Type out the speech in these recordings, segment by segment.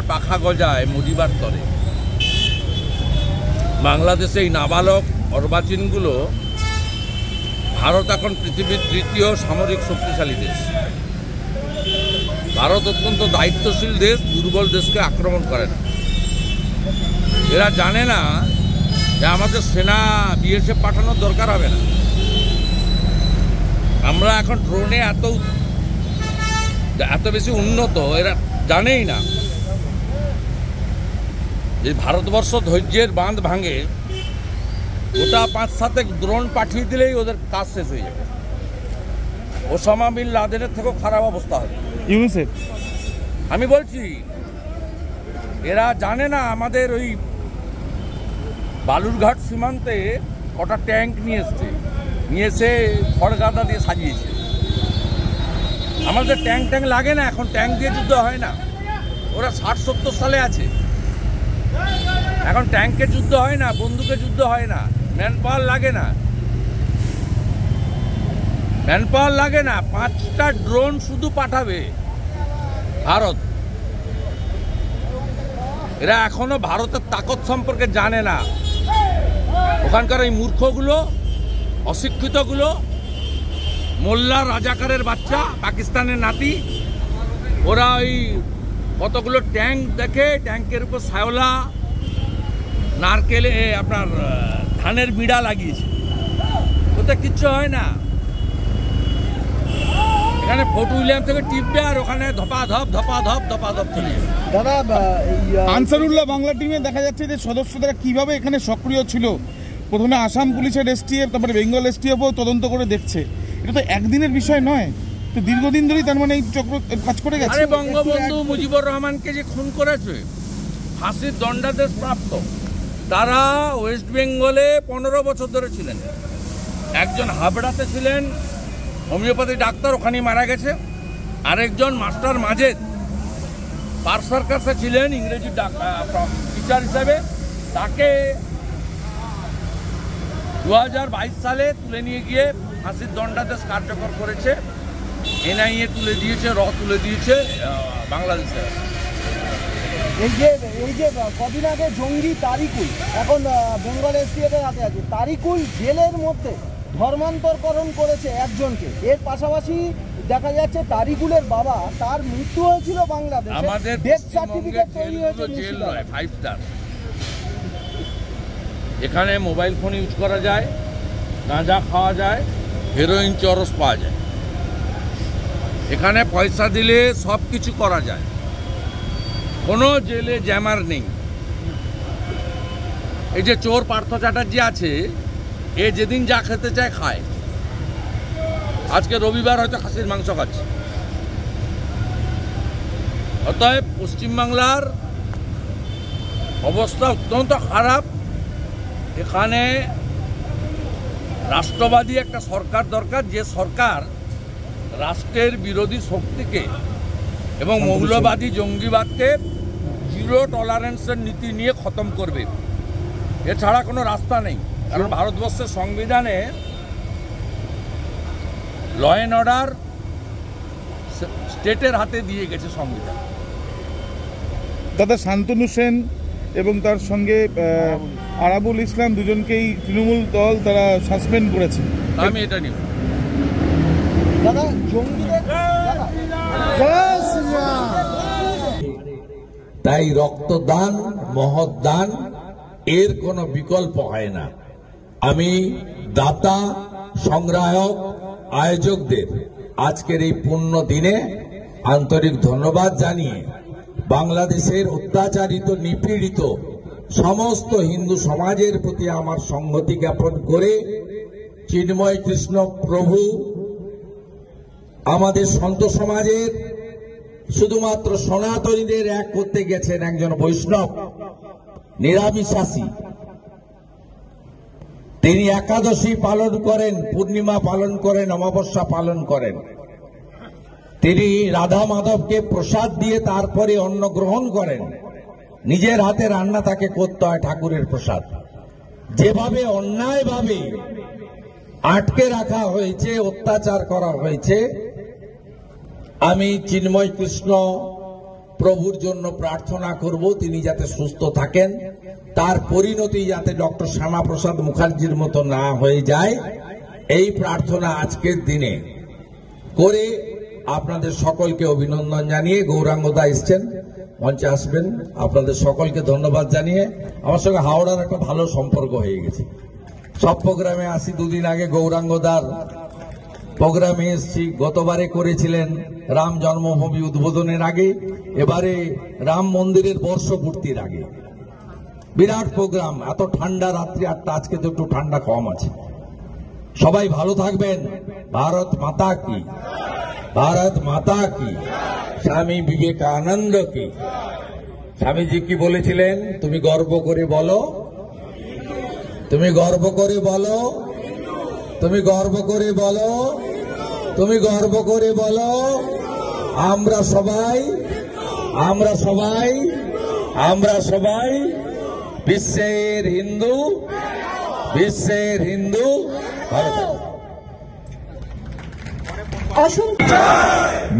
পাখা গজায় মুজিবার তরে। বাংলাদেশে এই নাবালক অর্বাচীনগুলো, ভারত এখন পৃথিবীর তৃতীয় সামরিক শক্তিশালী দেশ। ভারত অত্যন্ত দায়িত্বশীল দেশ, দুর্বল দেশকে আক্রমণ করে না। এরা জানে না যে আমাদের সেনা বিএসএফ পাঠানোর দরকার হবে না। আমরা এখন ড্রোনে এত বেশি উন্নত, এরা জানেই না যে ভারতবর্ষ ধৈর্যের বাঁধ ভাঙে, গোটা 5-7 ড্রোন পাঠিয়ে দিলেই ওদের কাজ শেষ হয়ে যাবে। ওসামা বিন লাদেনের থেকেও খারাপ অবস্থা হবে। ইউনিসেফ আমি বলছি, এরা জানে না আমাদের ওই বালুরঘাট সীমান্তে কটা ট্যাঙ্ক নিয়ে এসে খড়গাদা দিয়ে সাজিয়েছে। আমাদের ট্যাঙ্ক লাগে না, এখন ট্যাঙ্ক দিয়ে যুদ্ধ হয় না। ওরা 60-70 সালে আছে, এখন ট্যাঙ্কে যুদ্ধ হয় না, বন্দুকে যুদ্ধ হয় না, ম্যান পাওয়ার লাগে না। 5টা ড্রোন শুধু পাঠাবে ভারত। এরা এখনো ভারতের তাকত সম্পর্কে জানে না। ওখানকার এই মূর্খগুলো, অশিক্ষিতগুলো, মোল্লা রাজাকারের বাচ্চা, পাকিস্তানের নাতি, ওরা ওই কতগুলো ট্যাঙ্ক দেখে ট্যাঙ্কের উপর শ্যাওলা, নারকেলে আপনার ধানের বিড়া লাগিয়েছে। ওতে কিচ্ছু হয় না। এখানে ফোর্ট উইলিয়াম থেকে টিপবে আর ওখানে ধপাধপ চলে। দাদা, আনসারুল্লাহ বাংলা টিমে দেখা যাচ্ছে যে সদস্যরা কিভাবে এখানে সক্রিয় ছিল। প্রথমে আসাম পুলিশের এসটিএফ, তারপরে বেঙ্গল এসটিএফও তদন্ত করে দেখছে। এটা তো একদিনের বিষয় নয়, তো দীর্ঘদিন ধরেই তার মানে এই চক্র কাজ করে গেছে। আরে বঙ্গবন্ধু মুজিবুর রহমানকে যে খুন করেছে, ফাঁসির দণ্ডাদেশ প্রাপ্ত, তারা ওয়েস্ট বেঙ্গলে 15 বছর ধরে ছিলেন। একজন হাবড়াতে ছিলেন, হোমিওপ্যাথি ডাক্তার, ওখানেই মারা গেছে। আরেকজন মাস্টার মাজেদ পার্ক সার্কাসে ছিলেন, ইংরেজি টিচার হিসাবে। তাকে 2022 সালে তুলে নিয়ে গিয়ে ফাঁসির দণ্ডাদেশ কার্যকর করেছে। এনআইএ তুলে দিয়েছে, তুলে দিয়েছে বাংলাদেশে। এই যে কদিন আগে জঙ্গি তারিকুল এখন বেঙ্গল এসটিএফের হাতে আছে। তারিকুল জেলের মধ্যে ধর্মান্তরকরণ করেছে একজনকে। এর পাশাপাশি দেখা যাচ্ছে তারিকুলের বাবা, তার মৃত্যু হয়েছিল বাংলাদেশে, আমাদের ডেথ সার্টিফিকেট তৈরি হয়েছে। জেল নয়, 5 স্টার। এখানে মোবাইল ফোন ইউজ করা যায়, গাঁজা খাওয়া যায়, হেরোইন, চরস পাওয়া যায়। এখানে পয়সা দিলে সব কিছু করা যায়, কোনো জেলে জ্যামার নেই। এই যে চোর পার্থ চ্যাটার্জি আছে, এ যেদিন যা খেতে চায় খায়। আজকে রবিবার হয়তো খাসির মাংস খাচ্ছে। অতএব পশ্চিমবাংলার অবস্থা অত্যন্ত খারাপ। এখানে রাষ্ট্রবাদী একটা সরকার দরকার, যে সরকার রাষ্ট্রের বিরোধী শক্তিকে এবং মৌলবাদী জঙ্গিবাদকে 0 টলারেন্সের নীতি নিয়ে খতম করবে। এছাড়া কোনো রাস্তা নেই। কারণ ভারতবর্ষের সংবিধানে ল অ্যান্ড অর্ডার স্টেটের হাতে দিয়ে গেছে সংবিধান। দাদা, শান্তনু সেন এবং তার সঙ্গে আরাবুল ইসলাম দুজনকেই তৃণমূল দল তারা সাসপেন্ড করেছে। আমি এটা নিব। দাদা, জঙ্গিদের তাই রক্তদান, মহৎ দান, এর কোনো বিকল্প হয় না। আমি দাতা, সংগ্রাহক, আয়োজকদের আজকের এই পুণ্য দিনে আন্তরিক ধন্যবাদ জানিয়ে বাংলাদেশের অত্যাচারিত, নিপীড়িত সমস্ত হিন্দু সমাজের প্রতি আমার সংহতি জ্ঞাপন করে চিন্ময় কৃষ্ণ প্রভু আমাদের সন্ত সমাজের শুধুমাত্র সনাতনীদের এক করতে গেছেন। একজন বৈষ্ণব, নিরামিষাসী, তিনি একাদশী পালন করেন, পূর্ণিমা পালন করেন, অমাবস্যা পালন করেন। তিনি রাধা মাধবকে প্রসাদ দিয়ে তারপরে অন্ন গ্রহণ করেন। নিজের হাতে রান্না তাকে করতে হয় ঠাকুরের প্রসাদ। যেভাবে অন্যায়ভাবে আটকে রাখা হয়েছে, অত্যাচার করা হয়েছে, আমি চিন্ময় কৃষ্ণ প্রভুর জন্য প্রার্থনা করব তিনি যাতে সুস্থ থাকেন, তার পরিণতি যাতে ডক্টর শ্যামাপ্রসাদ মুখার্জির মতো না হয়ে যায়, এই প্রার্থনা আজকের দিনে করে আপনাদের সকলকে অভিনন্দন জানিয়ে, গৌরাঙ্গদা এসছেন, মঞ্চে আসবেন, আপনাদের সকলকে ধন্যবাদ জানিয়ে, আমার সঙ্গে হাওড়ার একটা ভালো সম্পর্ক হয়ে গেছে। সব প্রোগ্রামে আসি, দুদিন আগে গৌরাঙ্গদার প্রোগ্রামে এসছি, গতবারে করেছিলেন রাম জন্মভূমি উদ্বোধনের আগে, এবারে রাম মন্দিরের বর্ষপূর্তির আগে। বিরাট প্রোগ্রাম, এত ঠান্ডা রাত্রি 8টা, আজকে তো একটু ঠান্ডা কম আছে। সবাই ভালো থাকবেন। ভারত মাতা কি, ভারত মাতা কি, স্বামী বিবেকানন্দ কি। স্বামীজি কি বলেছিলেন? তুমি গর্ব করে বলো, তুমি গর্ব করে বলো, তুমি গর্ব করে বলো, তুমি গর্ব করে বলো, আমরা সবাই, আমরা সবাই, আমরা সবাই বিশ্বের হিন্দু, বিশ্বের হিন্দু।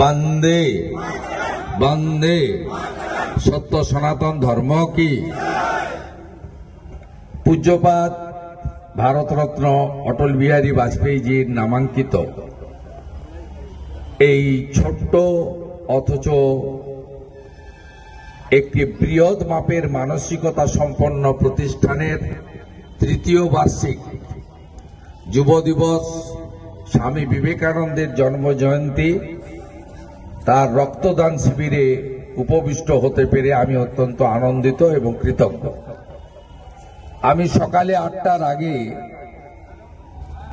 বন্দে বন্দে সত্য সনাতন ধর্ম কি। পূজ্যপাত ভারতরত্ন অটল বিহারী বাজপেয়ীজির নামাঙ্কিত এই ছোট্ট অথচ একটি বৃহৎ মাপের মানসিকতা সম্পন্ন প্রতিষ্ঠানের তৃতীয় বার্ষিক যুব দিবস, স্বামী বিবেকানন্দের জন্ম জয়ন্তী, তার রক্তদান শিবিরে উপবিষ্ট হতে পেরে আমি অত্যন্ত আনন্দিত এবং কৃতজ্ঞ। আমি সকালে 8টার আগে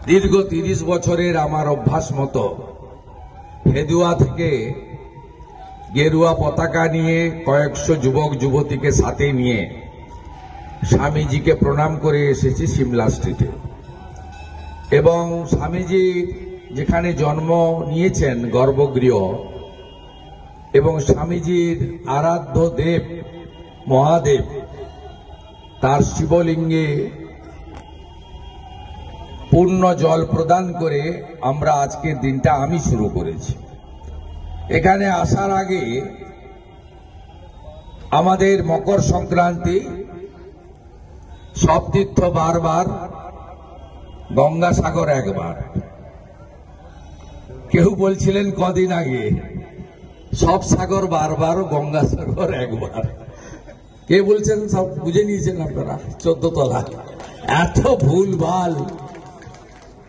দীর্ঘ 30 বছরের আমার অভ্যাস মতো হেদুয়া থেকে গেরুয়া পতাকা নিয়ে কয়েকশো যুবক যুবতীকে সাথে নিয়ে স্বামীজিকে প্রণাম করে এসেছি সিমলা স্ট্রিটে। এবং স্বামীজি যেখানে জন্ম নিয়েছেন গর্ভগৃহ, এবং স্বামীজির আরাধ্য দেব মহাদেব তার শিবলিঙ্গে পূর্ণ জল প্রদান করে আমরা আজকের দিনটা আমি শুরু করেছি। এখানে আসার আগে আমাদের মকর সংক্রান্তি, সব তীর্থ বারবার, গঙ্গাসাগর একবার। কেউ বলছিলেন কদিন আগে সব সাগর বারবার, গঙ্গাসাগর একবার। কে বলছেন? সব বুঝে নিয়েছেন আপনারা, 14 তলা। এত ভুলভাল।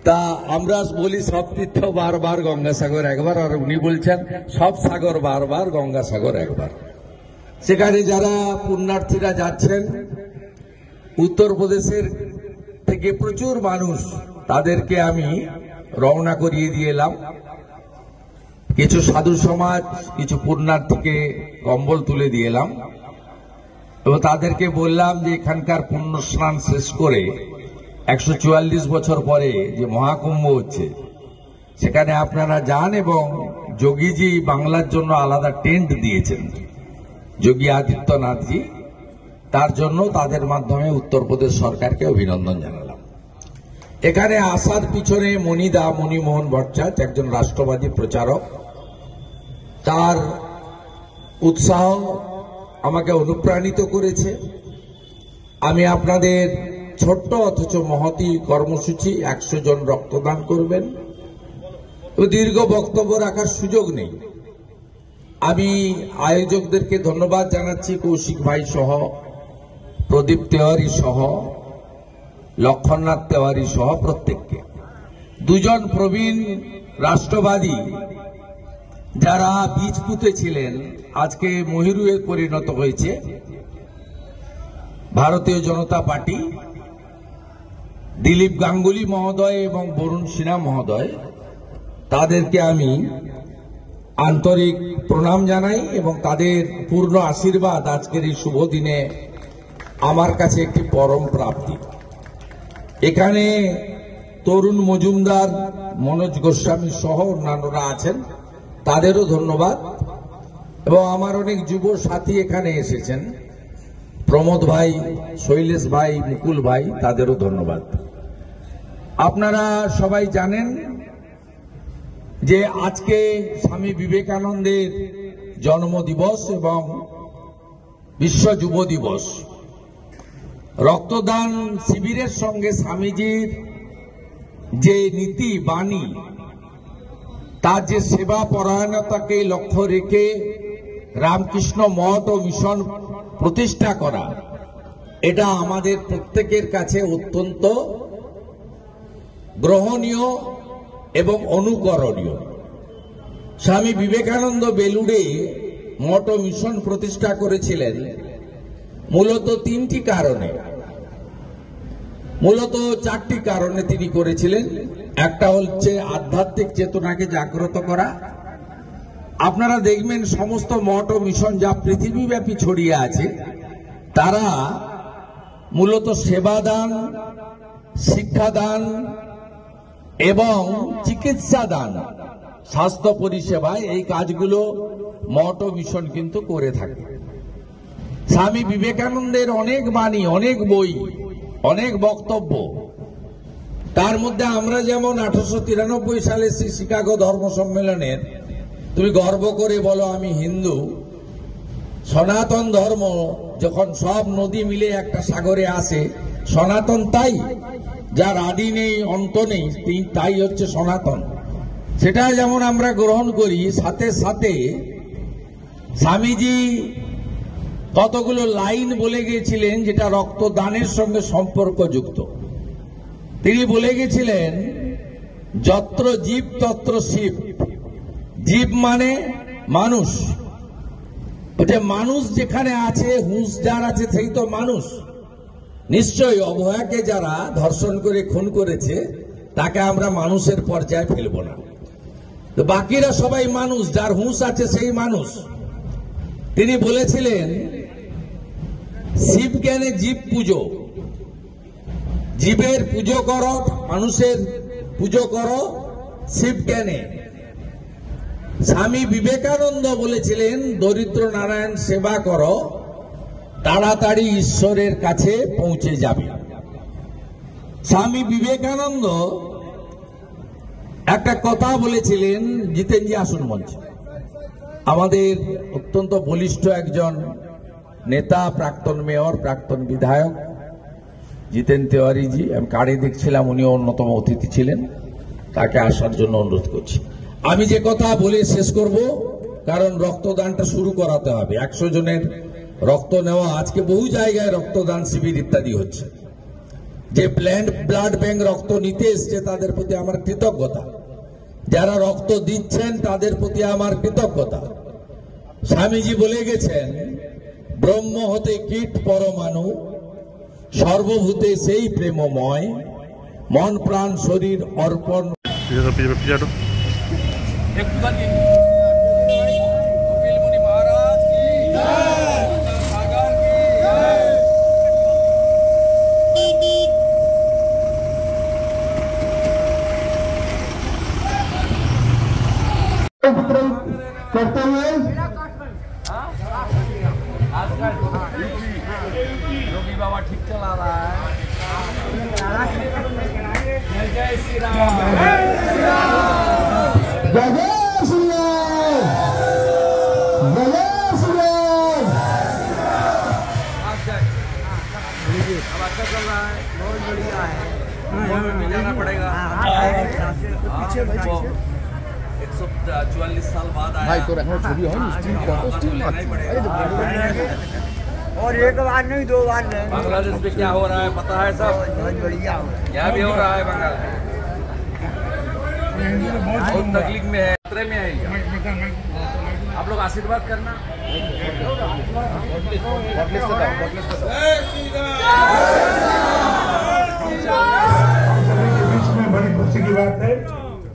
তা আমরা বলি সব তীর্থ বারবার, গঙ্গাসাগর একবার, আর উনি বলছেন সব সাগর বারবার, গঙ্গাসাগর একবার। সেখানে যারা পুণ্যার্থীরা যাচ্ছেন উত্তরপ্রদেশের থেকে প্রচুর মানুষ, তাদেরকে আমি রওনা করিয়ে দিয়ে এলাম। কিছু সাধু সমাজ, কিছু পুণ্যার্থীকে কম্বল তুলে দিয়ে এলাম এবং তাদেরকে বললাম যে এখানকার পুণ্য স্নান শেষ করে 144 বছর পরে যে মহাকুম্ভ হচ্ছে সেখানে আপনারা যান, এবং যোগীজি বাংলার জন্য আলাদা টেন্ট দিয়েছেন, যোগী আদিত্যনাথজি, তার জন্য তাদের মাধ্যমে উত্তরপ্রদেশ সরকারকে অভিনন্দন জানালাম। এখানে আসার পিছনে মণিমোহন ভট্টাচার্য, একজন রাষ্ট্রবাদী প্রচারক, তার উৎসাহ আমাকে অনুপ্রাণিত করেছে। আমি আপনাদের ছোট্ট অথচ মহতি কর্মসূচি 100 জন রক্তদান করবেন, দীর্ঘ বক্তব্য রাখার সুযোগ নেই। আমি আয়োজকদেরকে ধন্যবাদ জানাচ্ছি, কৌশিক ভাই সহ, প্রদীপ তেওয়ারি সহ, লক্ষণনাথ তেওয়ারি সহ প্রত্যেককে। 2 জন প্রবীণ রাষ্ট্রবাদী যারা বীজ পুঁতেছিলেন আজকে মহিরুয়ে পরিণত হয়েছে, ভারতীয় জনতা পার্টি, দিলীপ গাঙ্গুলি মহোদয় এবং বরুণ সিনহা মহোদয়, তাদেরকে আমি আন্তরিক প্রণাম জানাই এবং তাদের পূর্ণ আশীর্বাদ আজকের এই শুভ দিনে আমার কাছে একটি পরম প্রাপ্তি। এখানে তরুণ মজুমদার, মনোজ গোস্বামী সহ অন্যান্যরা আছেন, তাদেরও ধন্যবাদ। এবং আমার অনেক যুব সাথী এখানে এসেছেন, প্রমোদ ভাই, শৈলেশ ভাই, মুকুল ভাই, তাদেরও ধন্যবাদ। আপনারা সবাই জানেন যে আজকে স্বামী বিবেকানন্দের জন্মদিবস এবং বিশ্ব যুব দিবস। রক্তদান শিবিরের সঙ্গে স্বামীজির যে নীতি বাণী, তার যে সেবা পরায়ণতাকে লক্ষ্য রেখে রামকৃষ্ণ মঠ ও মিশন প্রতিষ্ঠা করা, এটা আমাদের প্রত্যেকের কাছে অত্যন্ত গ্রহণীয় এবং অনুকরণীয়। স্বামী বিবেকানন্দ বেলুড়ে মঠ ও মিশন প্রতিষ্ঠা করেছিলেন মূলত তিনটি কারণে, মূলত চারটি কারণে তিনি করেছিলেন। একটা হচ্ছে আধ্যাত্মিক চেতনাকে জাগ্রত করা। আপনারা দেখবেন সমস্ত মঠ ও মিশন যা পৃথিবীব্যাপী ছড়িয়ে আছে, তারা মূলত সেবাদান, শিক্ষাদান এবং চিকিৎসা দান, স্বাস্থ্য পরিষেবায় এই কাজগুলো মঠ ও মিশন কিন্তু করে থাকে। স্বামী বিবেকানন্দের অনেক বাণী, অনেক বই, অনেক বক্তব্য, তার মধ্যে আমরা যেমন 1893 সালে শিকাগো ধর্ম সম্মেলনের তুমি গর্ব করে বলো আমি হিন্দু, সনাতন ধর্ম যখন সব নদী মিলে একটা সাগরে আসে, সনাতন তাই, যার আদি নেই অন্ত নেই, তাই হচ্ছে সনাতন। সেটা যেমন আমরা গ্রহণ করি, সাথে সাথে স্বামীজি কতগুলো লাইন বলে গিয়েছিলেন যেটা রক্তদানের সঙ্গে সম্পর্কযুক্ত। তিনি বলে গেছিলেন, যত্র জীব তত্র শিব। জীব মানে মানুষ, ওটা মানুষ যেখানে আছে, হুঁশ যার আছে, সেই তো মানুষ। নিশ্চয়ই অভয়াকে যারা ধর্ষণ করে খুন করেছে তাকে আমরা মানুষের পর্যায়ে ফেলব না, তো বাকিরা সবাই মানুষ, যার হুঁশ আছে সেই মানুষ। তিনি বলেছিলেন, শিব জ্ঞানে জীব পুজো, জীবের পুজো করো, মানুষের পুজো করো শিব জ্ঞানে। স্বামী বিবেকানন্দ বলেছিলেন, দরিদ্র নারায়ণ সেবা করো, তাড়াতাড়ি ঈশ্বরের কাছে পৌঁছে যাবে। স্বামী বিবেকানন্দ একটা কথা বলেছিলেন, জিতেনজি আসুন মঞ্চে, আমাদের অত্যন্ত বলিষ্ঠ একজন নেতা, প্রাক্তন মেয়র, প্রাক্তন বিধায়ক জিতেন তেওয়ারিজি, আমি কার্ডে দেখছিলাম উনি অন্যতম অতিথি ছিলেন, তাকে আসার জন্য অনুরোধ করছি। আমি যে কথা বলে শেষ করব, কারণ রক্তদানটা শুরু করাতে হবে। 100 জনের রক্ত নেওয়া, আজকে বহু জায়গায় রক্তদান শিবির ইত্যাদি হচ্ছে। যে ব্লাড ব্যাংক রক্ত নিতে এসছে তাদের প্রতি আমার কৃতজ্ঞতা, যারা রক্ত দিচ্ছেন তাদের প্রতি আমার কৃতজ্ঞতা। স্বামীজি বলে গেছেন, ব্রহ্ম হতে কীট পরমাণু, সর্বভূতে সেই প্রেমময়, মন প্রাণ শরীর অর্পণ। करते हुए योगी बाबा ठीक चला रहा है। जय श्री राम। जय श्री राम। जय श्री राम। अब अच्छा चल रहा है, बहुत बढ़िया है। भी जाना पड़ेगा, पीछे 144 साल बाद आया भाई, तो छवि है और एक बार नहीं, 2 बार नहीं। बांग्लादेश में क्या हो रहा है पता है सब? बहुत बढ़िया हो, यहाँ भी हो रहा है। बांग्लादेश बहुत तकलीफ में है, खतरे में है। आप लोग आशीर्वाद करना।